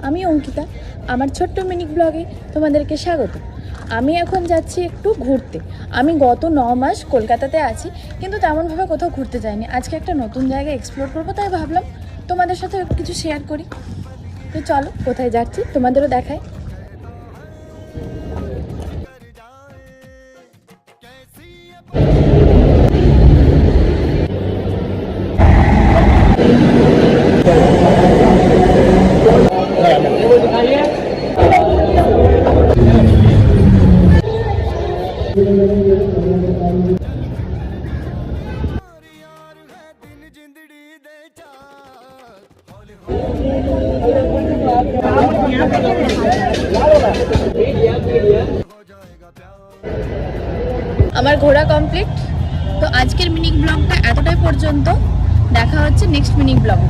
আমি অঙ্কিতা। আমার ছোট্ট মিনিক ব্লগে তোমাদেরকে স্বাগত। আমি এখন যাচ্ছি একটু ঘুরতে। আমি গত 9 মাস কলকাতাতে আছি, কিন্তু তেমনভাবে কোথাও ঘুরতে যাইনি। আজকে একটা নতুন জায়গা এক্সপ্লোর করবো, তাই ভাবলাম তোমাদের সাথে কিছু শেয়ার করি। তো চলো, কোথায় যাচ্ছি তোমাদেরও দেখাই। আমার ঘোরা কমপ্লিট। তো আজকের মিনিক ব্লগটা এতটাই পর্যন্ত। দেখা হচ্ছে নেক্সট মিনিক ব্লগে।